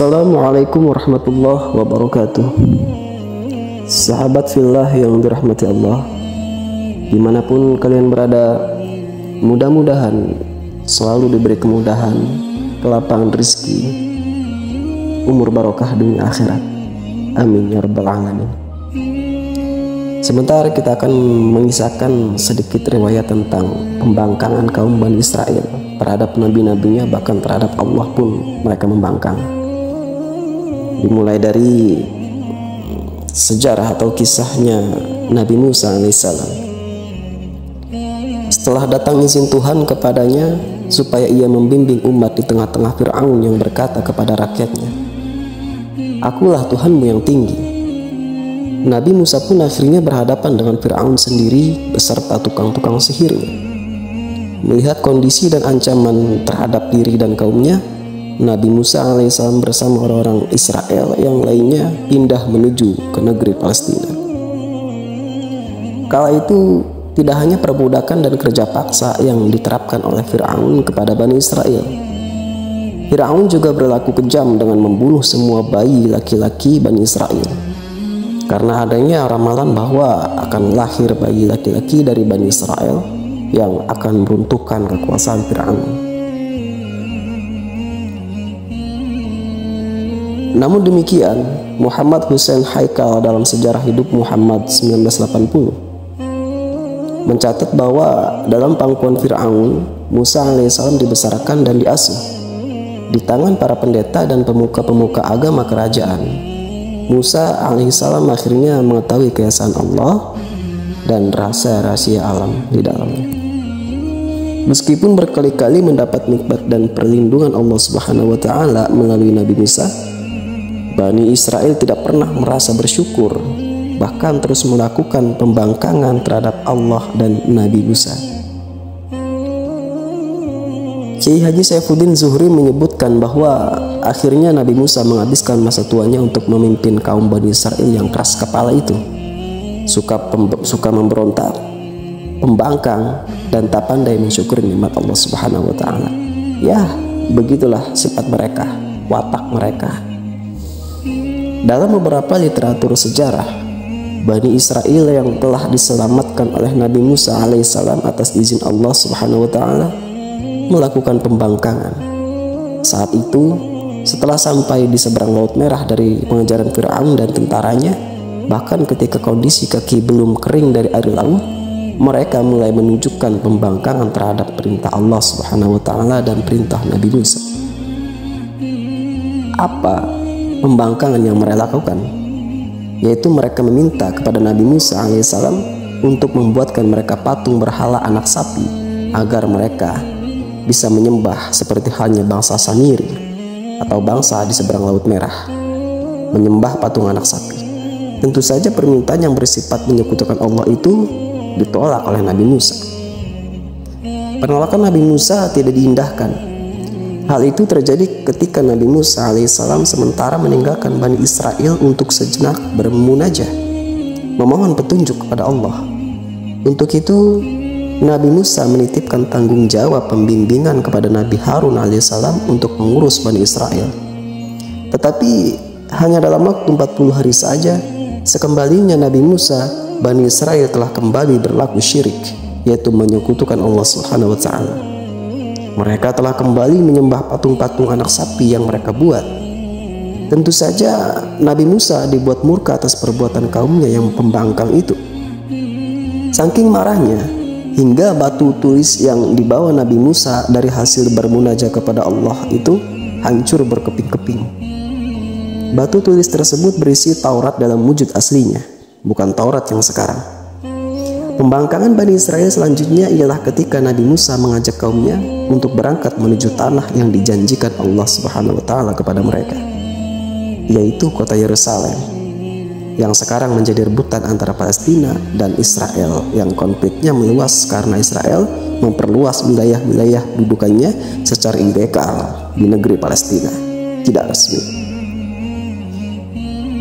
Assalamualaikum warahmatullahi wabarakatuh. Sahabat fillah yang dirahmati Allah, dimanapun kalian berada, mudah-mudahan selalu diberi kemudahan, kelapangan rezeki, umur barokah dunia akhirat. Amin ya rabbal alamin. Sebentar kita akan mengisahkan sedikit riwayat tentang pembangkangan kaum Bani Israel terhadap nabi-nabinya, bahkan terhadap Allah pun mereka membangkang. Dimulai dari sejarah atau kisahnya Nabi Musa alaihissalam. Setelah datang izin Tuhan kepadanya supaya ia membimbing umat di tengah-tengah Fir'aun yang berkata kepada rakyatnya, "Akulah Tuhanmu yang tinggi." Nabi Musa pun akhirnya berhadapan dengan Fir'aun sendiri beserta tukang-tukang sihirnya. Melihat kondisi dan ancaman terhadap diri dan kaumnya, Nabi Musa alaihissalam bersama orang-orang Israel yang lainnya pindah menuju ke negeri Palestina. Kala itu tidak hanya perbudakan dan kerja paksa yang diterapkan oleh Fir'aun kepada Bani Israel. Fir'aun juga berlaku kejam dengan membunuh semua bayi laki-laki Bani Israel. Karena adanya ramalan bahwa akan lahir bayi laki-laki dari Bani Israel yang akan meruntuhkan kekuasaan Fir'aun. Namun demikian, Muhammad Hussein Haikal dalam Sejarah Hidup Muhammad 1980 mencatat bahwa dalam pangkuan Fir'aun, Musa alaihissalam dibesarkan dan diasuh di tangan para pendeta dan pemuka-pemuka agama kerajaan. Musa alaihissalam akhirnya mengetahui keesaan Allah dan rahasia-rahasia alam di dalamnya. Meskipun berkali-kali mendapat nikmat dan perlindungan Allah Subhanahu wa taala melalui Nabi Musa, Bani Israel tidak pernah merasa bersyukur, bahkan terus melakukan pembangkangan terhadap Allah dan Nabi Musa. Kiai Haji Saifuddin Zuhri menyebutkan bahwa akhirnya Nabi Musa menghabiskan masa tuanya untuk memimpin kaum Bani Israel yang keras kepala itu, suka memberontak, pembangkang, dan tak pandai mensyukuri nikmat Allah Subhanahu wa taala. Ya, begitulah sifat mereka, watak mereka. Dalam beberapa literatur sejarah, Bani Israel yang telah diselamatkan oleh Nabi Musa alaihissalam atas izin Allah Subhanahu wa taala melakukan pembangkangan. Saat itu, setelah sampai di seberang Laut Merah dari pengejaran Fir'aun dan tentaranya, bahkan ketika kondisi kaki belum kering dari air laut, mereka mulai menunjukkan pembangkangan terhadap perintah Allah Subhanahu wa taala dan perintah Nabi Musa. Apa pembangkangan yang mereka lakukan? Yaitu mereka meminta kepada Nabi Musa alaihissalam untuk membuatkan mereka patung berhala anak sapi agar mereka bisa menyembah seperti halnya bangsa Samiri atau bangsa di seberang Laut Merah, menyembah patung anak sapi. Tentu saja permintaan yang bersifat menyekutukan Allah itu ditolak oleh Nabi Musa. Penolakan Nabi Musa tidak diindahkan. Hal itu terjadi ketika Nabi Musa alaihissalam sementara meninggalkan Bani Israel untuk sejenak bermunajah, memohon petunjuk kepada Allah. Untuk itu, Nabi Musa menitipkan tanggung jawab pembimbingan kepada Nabi Harun alaihissalam untuk mengurus Bani Israel. Tetapi hanya dalam waktu 40 hari saja, sekembalinya Nabi Musa, Bani Israel telah kembali berlaku syirik, yaitu menyekutukan Allah Subhanahu wa taala. Mereka telah kembali menyembah patung-patung anak sapi yang mereka buat. Tentu saja Nabi Musa dibuat murka atas perbuatan kaumnya yang pembangkang itu. Saking marahnya, hingga batu tulis yang dibawa Nabi Musa dari hasil bermunajah kepada Allah itu hancur berkeping-keping. Batu tulis tersebut berisi Taurat dalam wujud aslinya, bukan Taurat yang sekarang. Pembangkangan Bani Israel selanjutnya ialah ketika Nabi Musa mengajak kaumnya untuk berangkat menuju tanah yang dijanjikan Allah Subhanahu wa taala kepada mereka, yaitu kota Yerusalem yang sekarang menjadi rebutan antara Palestina dan Israel, yang konfliknya meluas karena Israel memperluas wilayah-wilayah dudukannya secara ilegal di negeri Palestina tidak resmi.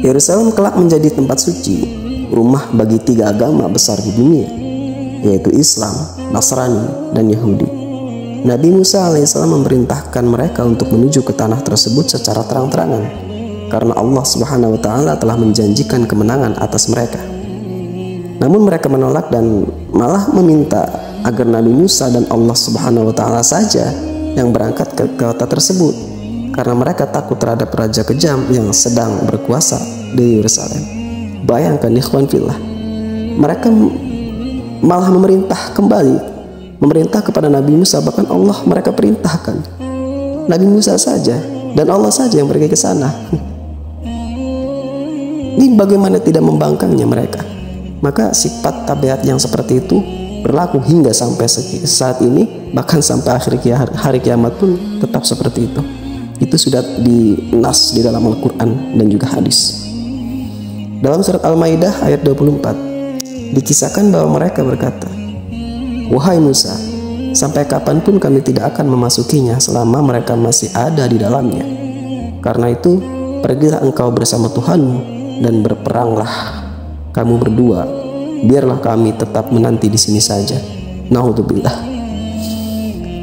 Yerusalem kelak menjadi tempat suci, rumah bagi 3 agama besar di dunia, yaitu Islam, Nasrani, dan Yahudi. Nabi Musa alaihissalam memerintahkan mereka untuk menuju ke tanah tersebut secara terang-terangan, karena Allah Subhanahu wa Ta'ala telah menjanjikan kemenangan atas mereka. Namun mereka menolak dan malah meminta agar Nabi Musa dan Allah Subhanahu wa Ta'ala saja yang berangkat ke kota tersebut, karena mereka takut terhadap raja kejam yang sedang berkuasa di Yerusalem. Bayangkan ikhwan fillah, mereka malah memerintah kepada Nabi Musa, bahkan Allah mereka perintahkan Nabi Musa saja dan Allah saja yang pergi ke sana. Ini bagaimana tidak membangkangnya mereka. Maka sifat tabiat yang seperti itu berlaku hingga sampai saat ini, bahkan sampai akhir hari kiamat pun tetap seperti itu. Itu sudah dinas di dalam Al-Quran dan juga hadis. Dalam surat Al-Maidah ayat 24 dikisahkan bahwa mereka berkata, "Wahai Musa, sampai kapanpun kami tidak akan memasukinya selama mereka masih ada di dalamnya. Karena itu, pergilah engkau bersama Tuhanmu dan berperanglah kamu berdua. Biarlah kami tetap menanti di sini saja." Naudzubillah.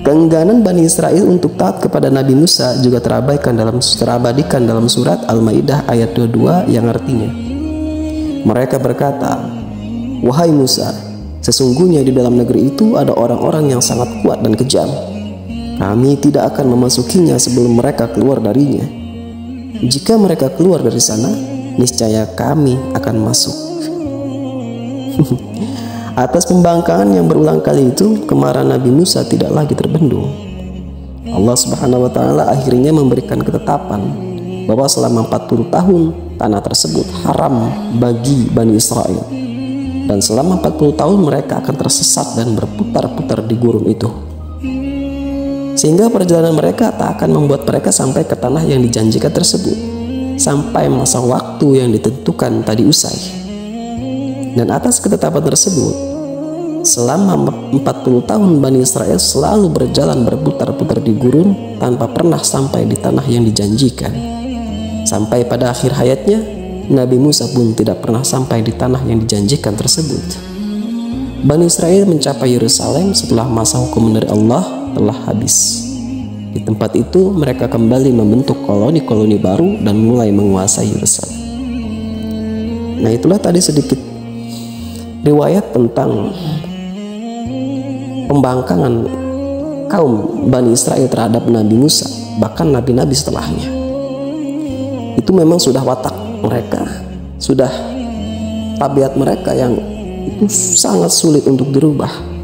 Keengganan Bani Israel untuk taat kepada Nabi Musa juga terabadikan dalam surat Al-Maidah ayat 22 yang artinya, mereka berkata, "Wahai Musa, sesungguhnya di dalam negeri itu ada orang-orang yang sangat kuat dan kejam. Kami tidak akan memasukinya sebelum mereka keluar darinya. Jika mereka keluar dari sana, niscaya kami akan masuk." Atas pembangkangan yang berulang kali itu, kemarahan Nabi Musa tidak lagi terbendung. Allah Subhanahu wa Ta'ala akhirnya memberikan ketetapan bahwa selama 40 tahun tanah tersebut haram bagi Bani Israel, dan selama 40 tahun mereka akan tersesat dan berputar-putar di gurun itu, sehingga perjalanan mereka tak akan membuat mereka sampai ke tanah yang dijanjikan tersebut sampai masa waktu yang ditentukan tadi usai. Dan atas ketetapan tersebut, selama 40 tahun Bani Israel selalu berjalan berputar-putar di gurun tanpa pernah sampai di tanah yang dijanjikan. Sampai pada akhir hayatnya, Nabi Musa pun tidak pernah sampai di tanah yang dijanjikan tersebut. Bani Israel mencapai Yerusalem setelah masa hukum dari Allah telah habis. Di tempat itu mereka kembali membentuk koloni-koloni baru dan mulai menguasai Yerusalem. Nah, itulah tadi sedikit riwayat tentang pembangkangan kaum Bani Israel terhadap Nabi Musa, bahkan nabi-nabi setelahnya. Itu memang sudah watak mereka, sudah tabiat mereka yang itu sangat sulit untuk dirubah.